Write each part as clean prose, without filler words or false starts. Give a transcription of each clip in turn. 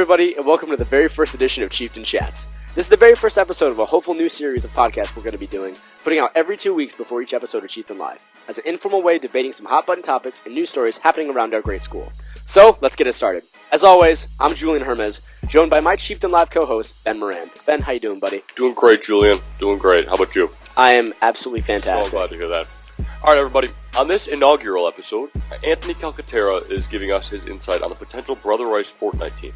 everybody, and welcome to the very first edition of Chieftain Chats. This is the very first episode of a hopeful new series of podcasts we're going to be doing, putting out every 2 weeks before each episode of Chieftain Live, as an informal way of debating some hot-button topics and news stories happening around our great school. So, let's get it started. As always, I'm Julian Hermes, joined by my Chieftain Live co-host, Ben Moran. Ben, how you doing, buddy? Doing great, Julian. Doing great. How about you? I am absolutely fantastic. So glad to hear that. Alright, everybody. On this inaugural episode, Anthony Calcaterra is giving us his insight on the potential Brother Rice Fortnite team.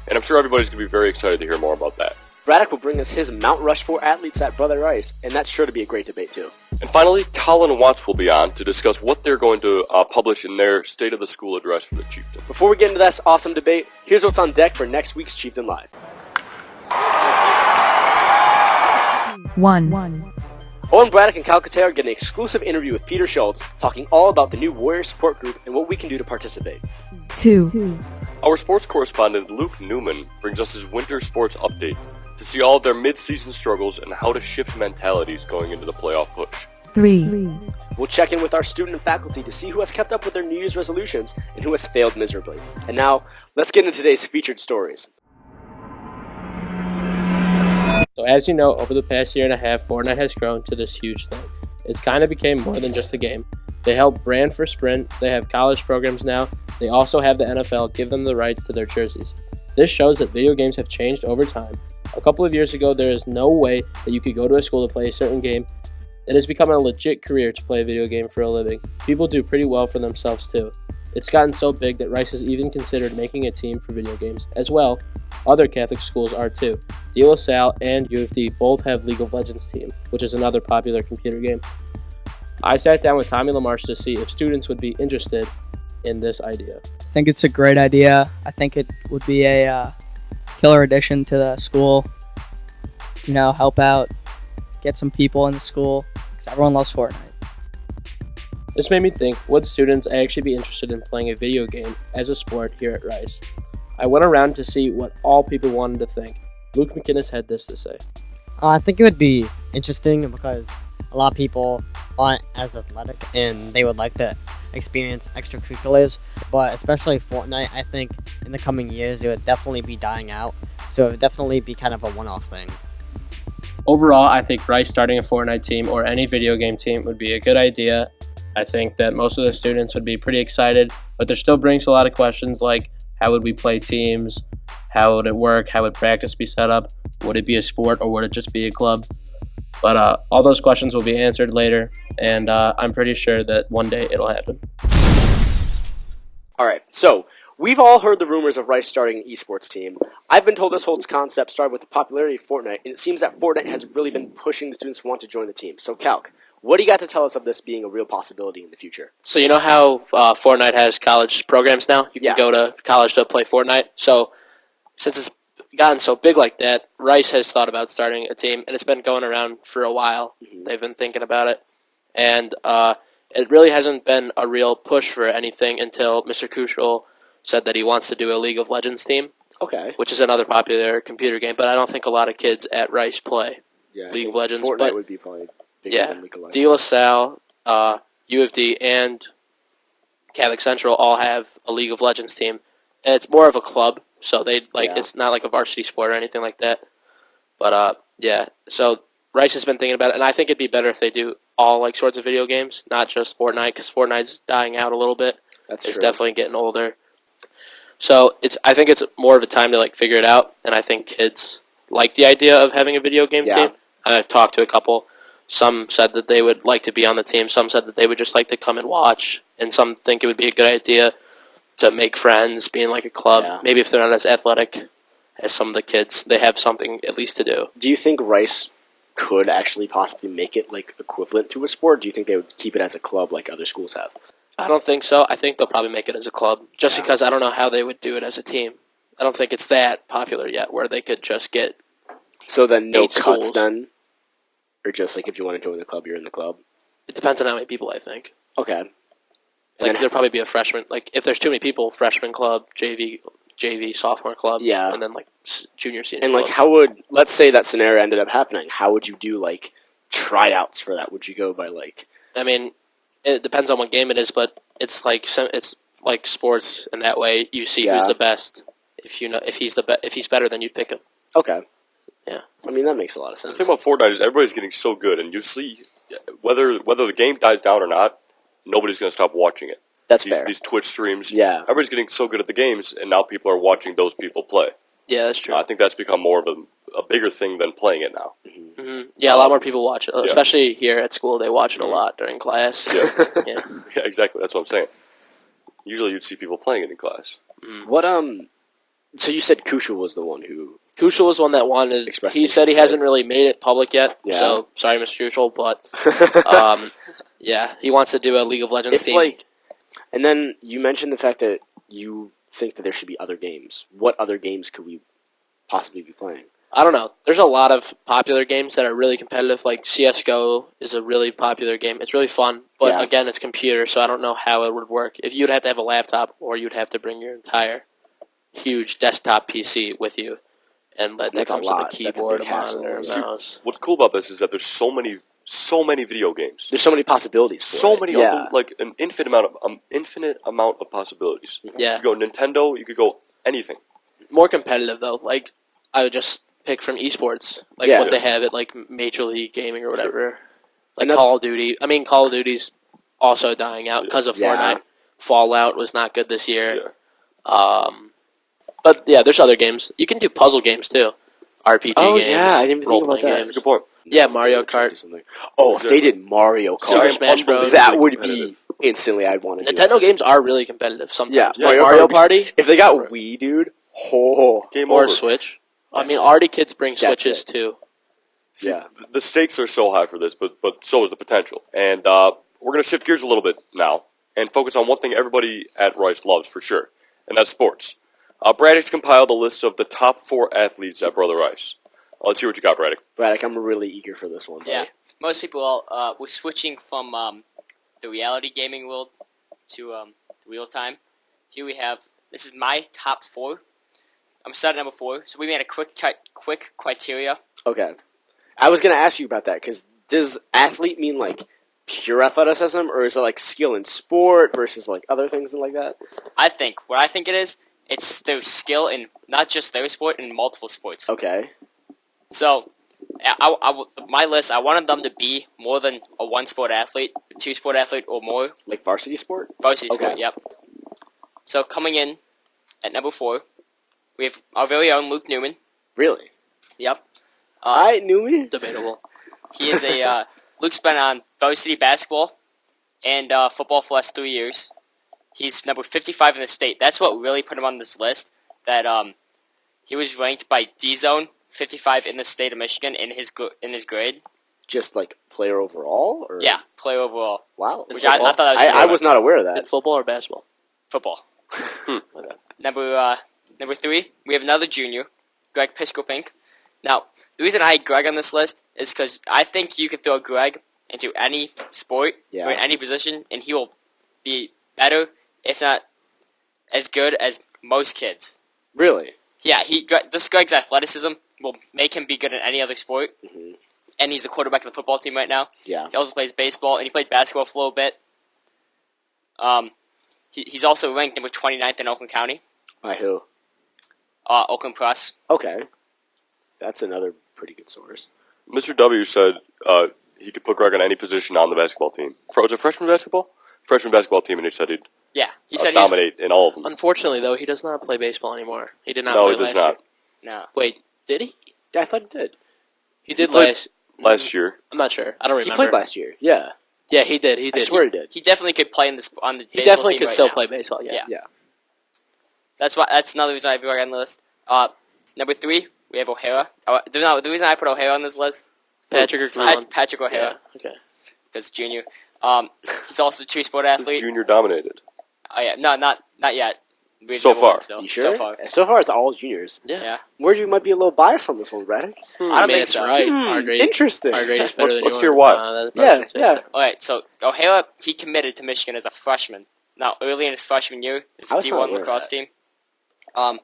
And I'm sure everybody's going to be very excited to hear more about that. Braddock will bring us his Mount Rushmore athletes at Brother Rice, and that's sure to be a great debate, too. And finally, Colin Watts will be on to discuss what they're going to publish in their State of the School address for the Chieftain. Before we get into this awesome debate, here's what's on deck for next week's Chieftain Live. 1. Owain Braddock and Calcaterra get an exclusive interview with Peter Schultz, talking all about the new Warrior support group and what we can do to participate. 2. Our sports correspondent Luke Newman brings us his winter sports update to see all of their mid-season struggles and how to shift mentalities going into the playoff push. 3. We'll check in with our student and faculty to see who has kept up with their New Year's resolutions and who has failed miserably. And now, let's get into today's featured stories. So as you know, over the past year and a half, Fortnite has grown to this huge thing. It's kind of became more than just a game. They help brand for Sprint, they have college programs now, they also have the NFL give them the rights to their jerseys. This shows that video games have changed over time. A couple of years ago, there is no way that you could go to a school to play a certain game. It has become a legit career to play a video game for a living. People do pretty well for themselves too. It's gotten so big that Rice has even considered making a team for video games. As well, other Catholic schools are too. De La Salle and U of D both have League of Legends team, which is another popular computer game. I sat down with Tommy LaMarche to see if students would be interested in this idea. I think it's a great idea. I think it would be a killer addition to the school. You know, help out, get some people in the school, because everyone loves Fortnite. This made me think, would students actually be interested in playing a video game as a sport here at Rice? I went around to see what all people wanted to think. Luke McInnes had this to say. I think it would be interesting because a lot of people aren't as athletic and they would like to experience extracurriculars, but especially Fortnite, I think in the coming years it would definitely be dying out, so it would definitely be kind of a one-off thing. Overall, I think Rice starting a Fortnite team or any video game team would be a good idea. I think that most of the students would be pretty excited, but there still brings a lot of questions like, how would we play teams? How would it work? How would practice be set up? Would it be a sport or would it just be a club? But all those questions will be answered later, and I'm pretty sure that one day it'll happen. Alright, so, we've all heard the rumors of Rice starting an esports team. I've been told this whole concept started with the popularity of Fortnite, and it seems that Fortnite has really been pushing the students who want to join the team. So, Calc, what do you got to tell us of this being a real possibility in the future? So you know how Fortnite has college programs now? You can go to college to play Fortnite. So since it's gotten so big like that, Rice has thought about starting a team, and it's been going around for a while. Mm-hmm. They've been thinking about it, and it really hasn't been a real push for anything until Mr. Kushel said that he wants to do a League of Legends team, which is another popular computer game, but I don't think a lot of kids at Rice play League of Legends. Fortnite would be probably bigger than League of Legends. De La Salle, U of D, and Catholic Central all have a League of Legends team. And it's more of a club, so it's not like a varsity sport or anything like that. But so Rice has been thinking about it, and I think it'd be better if they do all like sorts of video games, not just Fortnite, because Fortnite's dying out a little bit. It's definitely getting older. So I think it's more of a time to like figure it out, and I think kids like the idea of having a video game team. I've talked to a couple. Some said that they would like to be on the team. Some said that they would just like to come and watch. And some think it would be a good idea to make friends, be in like a club. Yeah. Maybe if they're not as athletic as some of the kids, they have something at least to do. Do you think Rice could actually possibly make it like equivalent to a sport? Do you think they would keep it as a club like other schools have? I don't think so. I think they'll probably make it as a club just because I don't know how they would do it as a team. I don't think it's that popular yet where they could just get So then no cuts schools. Then? Or just like if you want to join the club, you're in the club? It depends on how many people, I think. Okay. Like there'll probably be a freshman. Like if there's too many people, freshman club, JV, sophomore club, and then like junior, senior. And club. like, how would, let's say that scenario ended up happening? How would you do like tryouts for that? Would you go by like? I mean, it depends on what game it is, but it's like sports in that way. You see who's the best if he's better than you'd pick him. Okay. Yeah. I mean, that makes a lot of The sense. thing about Fortnite is everybody's getting so good, and you see whether the game dies down or not, nobody's going to stop watching it. That's fair. These Twitch streams, Yeah. everybody's getting so good at the games, and now people are watching those people play. Yeah, that's true. I think that's become more of a bigger thing than playing it now. Mm-hmm. Yeah, a lot more people watch it, especially here at school. They watch it a lot during class. Yeah. Yeah. Yeah, exactly. That's what I'm saying. Usually, you'd see people playing it in class. What So you said Kusha was the one who Kushel was one that wanted. Expressed He said he interest, hasn't really made it public yet. Yeah. So sorry, Mr. Kushel, but yeah, he wants to do a League of Legends If team. and then you mentioned the fact that you think that there should be other games. What other games could we possibly be playing? I don't know. There's a lot of popular games that are really competitive. Like CS:GO is a really popular game. It's really fun, but again, it's computer, so I don't know how it would work. If you'd have to have a laptop, or you'd have to bring your entire huge desktop PC with you, and that That's a comes lot. with a That's a keyboard, big a monitor, hassle. a mouse. What's cool about this is that there's so many video games. There's so many possibilities. For So it. many, Yeah. like an infinite amount of possibilities. Yeah. You could go Nintendo. You could go anything. More competitive though. Like I would just pick from esports, like Yeah. what they have at like Major League Gaming or whatever. Like And Call of Duty. I mean, Call of Duty's also dying out because of Yeah. Fortnite. Fallout was not good this year. Yeah. But yeah, there's other games. You can do puzzle games too. RPG Oh, games. yeah, I didn't even think about role-playing that. games. That's a good point. Yeah, Mario Kart. Something. Oh, if they did Mario Kart, Super Smash Bros. that would be competitive. instantly. I'd want to. Nintendo games are really competitive sometimes. Yeah, Like Mario Mario Kart Party If they got Wii, dude. Oh, Game or over. Switch. I mean, already kids bring That's Switches it. too. See, Yeah. the stakes are so high for this, but so is the potential. And we're going to shift gears a little bit now and focus on one thing everybody at Rice loves for sure, and that's sports. Braddock's compiled a list of the top 4 athletes at Brother Rice. Let's hear what you got, Braddock. Braddock, I'm really eager for this one. Buddy. Yeah, most people we're switching from the reality gaming world to real time. Here we have, this is my top 4. I'm starting number 4. So we made a quick criteria. Okay. I was gonna ask you about that because does athlete mean like pure athleticism, or is it like skill in sport versus like other things and like that? What I think it is, it's their skill in not just their sport, in multiple sports. Okay. So, my list, I wanted them to be more than a 1-sport athlete, 2-sport athlete, or more. Like varsity sport? Varsity Okay. sport, yep. So coming in at number 4, we have our very own Luke Newman. Really? Yep. I knew me. Debatable. He is a Luke's been on varsity basketball and football for the last 3 years. He's number 55 in the state. That's what really put him on this list. That he was ranked by D-Zone 55 in the state of Michigan in his grade. Just like player overall, or Yeah, player overall. Wow. Which I thought that was I was not aware of In that. football or basketball? football. Okay. Number 3, we have another junior, Greg Piskopink. Now, the reason I had Greg on this list is because I think you could throw Greg into any sport or in any position, and he will be better, if not as good as most kids. Really? Yeah, this Greg's athleticism will make him be good in any other sport, and he's a quarterback of the football team right now. Yeah. He also plays baseball, and he played basketball for a little bit. He's also ranked number 29th in Oakland County. By who? Oakland Press. Okay. That's another pretty good source. Mr. W said he could put Greg on any position on the basketball team. Was it freshman basketball? Freshman basketball team, and he said he'd Yeah, he said dominate in all of them. Unfortunately, though, he does not play baseball anymore. He did not No, play he does last not. No. year. Wait, did he? Yeah, I thought it did. He did played last. Last year. I'm not sure. I don't He remember. played last year. Yeah. Yeah, he did. He I did. swear he did. He definitely could play on the He baseball definitely team could right still now. play baseball. Yeah. Yeah. Yeah. That's another reason I have Greg on the list. Number 3, we have O'Hara. The reason I put O'Hara on this list, Patrick or Green. Patrick O'Hara, Yeah. Okay. because junior. He's also a 2-sport athlete. Junior dominated. Oh yeah, no, not yet. We're So number far. one still. You sure? So far. It's all juniors. Yeah. Yeah. Where you might be a little biased on this one, Braddock. I don't I mean, think it's so. right. Our grade. Interesting. Our grade is better than Let's yours. hear why. Yeah. Alright, so O'Hara, he committed to Michigan as a freshman. Now, early in his freshman year, it's I a was not D1 aware of lacrosse that. team.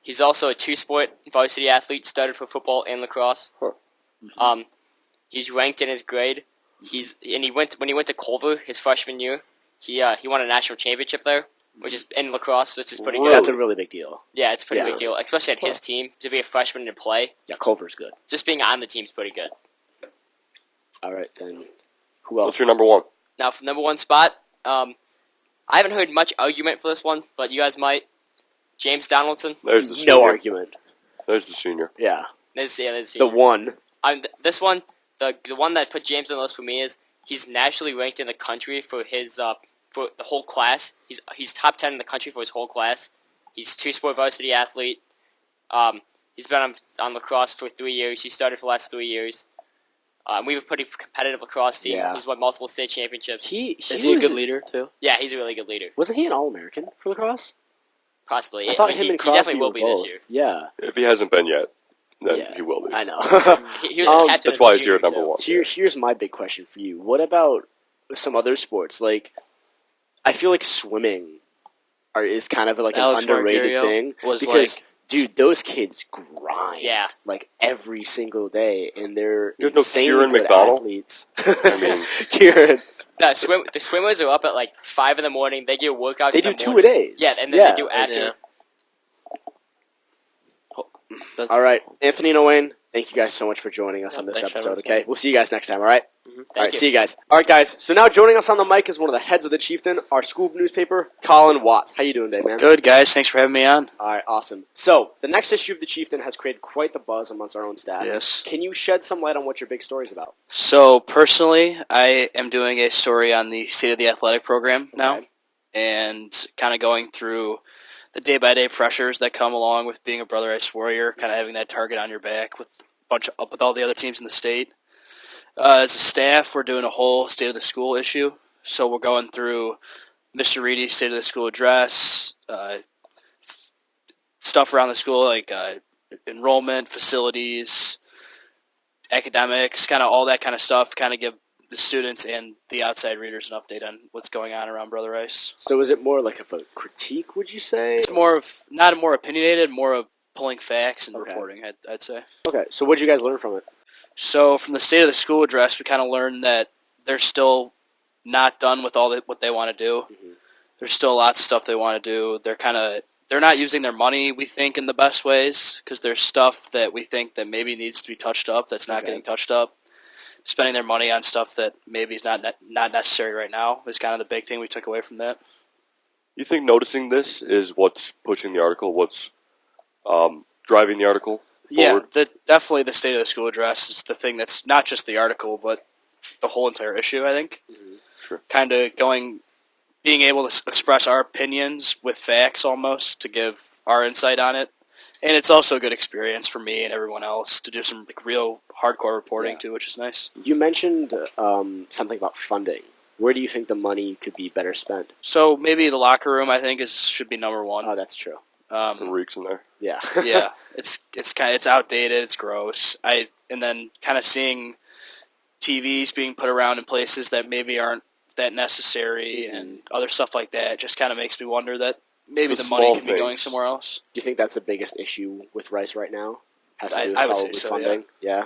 He's also a 2-sport varsity athlete, started for football and lacrosse. Huh. He's ranked in his grade. When he went to Culver his freshman year, he won a national championship there. which is in lacrosse, which is pretty Really? good. That's a really big deal. Yeah, it's a pretty big deal, especially at his team to be a freshman and play. Yeah, Culver's good. Just being on the team's pretty good. All right, then. Who else? What's your number one? Now, for number one spot, I haven't heard much argument for this one, but you guys might. James Donaldson. There's the senior. No argument. There's the senior. Yeah. There's The one. This one, the one that put James on the list for me is he's nationally ranked in the country for his for the whole class. He's top 10 in the country for his whole class. He's two-sport varsity athlete. He's been on lacrosse for 3 years. He started for the last 3 years. We have a pretty competitive lacrosse team. Yeah. He's won multiple state championships. Is he a good leader too? Yeah, he's a really good leader. Wasn't he an All-American for lacrosse? Possibly. I thought he him and he Crosby definitely will were be both. this year. Yeah. If he hasn't been yet, then Yeah. he will be. I know. He was a captain. That's why as a he's here at junior, number too. one. Here's my big question for you. What about some other sports? Like, I feel like swimming is kind of like Alex an underrated Margario thing. was because, like- dude, those kids grind. Yeah. Like, every single day. And they're There's no insanely Kieran good McDonald? athletes. I mean, Kieran. The swimmers are up at like 5 in the morning. They get workouts. They in do the 2 morning. a days. Yeah, and then they do after. Yeah. All right. Anthony and Owain, thank you guys so much for joining us on this thanks for episode, having us okay? We'll see you guys next time, all right? All right, you. see you guys. All right, guys. So now joining us on the mic is one of the heads of the Chieftain, our school newspaper, Colin Watts. How you doing today, man? Good, guys. Thanks for having me on. All right, awesome. So the next issue of the Chieftain has created quite the buzz amongst our own staff. Yes. Can you shed some light on what your big story is about? So, personally, I am doing a story on the state of the athletic program now, Okay. and kind of going through the day-by-day pressures that come along with being a Brother Ice Warrior, kind of having that target on your back with with all the other teams in the state. As a staff, we're doing a whole state of the school issue. So we're going through Mr. Reedy's state of the school address, stuff around the school like enrollment, facilities, academics, kind of all that kind of stuff, kind of give the students and the outside readers an update on what's going on around Brother Ice. So is it more like of a critique, would you say? It's more of, not more opinionated, more of pulling facts and Okay. reporting, I'd say. Okay, so what did you guys learn from it? So from the state of the school address, we kind of learned that they're still not done with what they want to do. Mm-hmm. There's still lots of stuff they want to do. They're not using their money, we think, in the best ways, because there's stuff that we think that maybe needs to be touched up that's not getting touched up. Spending their money on stuff that maybe is not necessary right now is kind of the big thing we took away from that. you think noticing this is what's pushing the article? What's driving the article forward? Yeah, definitely the state of the school address is the thing that's not just the article, but the whole entire issue, I think. Mm-hmm. Sure. Kind of being able to express our opinions with facts almost to give our insight on it. And it's also a good experience for me and everyone else to do some real hardcore reporting too, which is nice. You mentioned something about funding. Where do you think the money could be better spent? So maybe the locker room, I think, should be number one. Oh, that's true. The reeks in there. Yeah. Yeah, it's outdated, it's gross. And then kind of seeing TVs being put around in places that maybe aren't that necessary and other stuff like that just kind of makes me wonder that maybe The the money small could be going things. somewhere else. Do you think that's the biggest issue with Rice right now? Has to I- do with I would say probably so, funding? Yeah.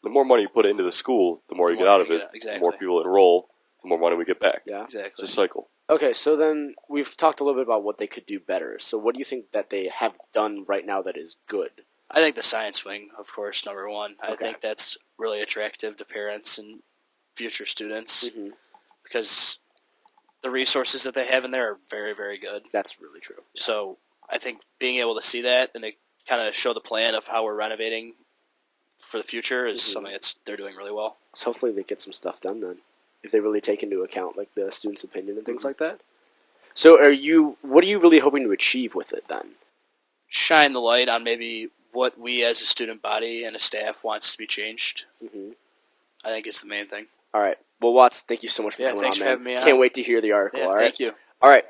The more money you put into the school, the more you get out of it. Exactly. The more people enroll, the more money we get back. Yeah. It's Exactly. a cycle. Okay, so then we've talked a little bit about what they could do better. So what do you think that they have done right now that is good? I think the science wing, of course, number one. I Okay. think that's really attractive to parents and future students Mm-hmm. because the resources that they have in there are very, very good. That's really true. So I think being able to see that and to kind of show the plan of how we're renovating for the future is something they're doing really well. So hopefully they get some stuff done then, if they really take into account like the students' opinion and things like that. So what are you really hoping to achieve with it then? Shine the light on maybe what we as a student body and a staff wants to be changed. Mm-hmm. I think is the main thing. All right. Well, Watts, thank you so much for Yeah, coming thanks on, for man. having me on. Can't wait to hear the article. Yeah, all right. thank you. All right.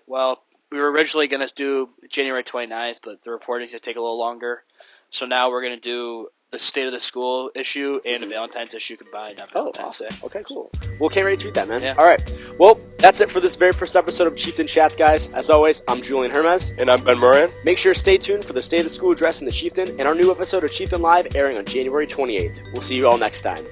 Well, we were originally going to do January 29th, but the reporting's going to take a little longer. So now we're going to do the state of the school issue and a Valentine's issue combined on Valentine's Day. Okay, cool. Well, can't wait to read that, man. Yeah. All right. Well, that's it for this very first episode of Chieftain Chats, guys. As always, I'm Julian Hermes. And I'm Ben Moran. Make sure to stay tuned for the State of the School Address in the Chieftain and our new episode of Chieftain Live airing on January 28th. We'll see you all next time.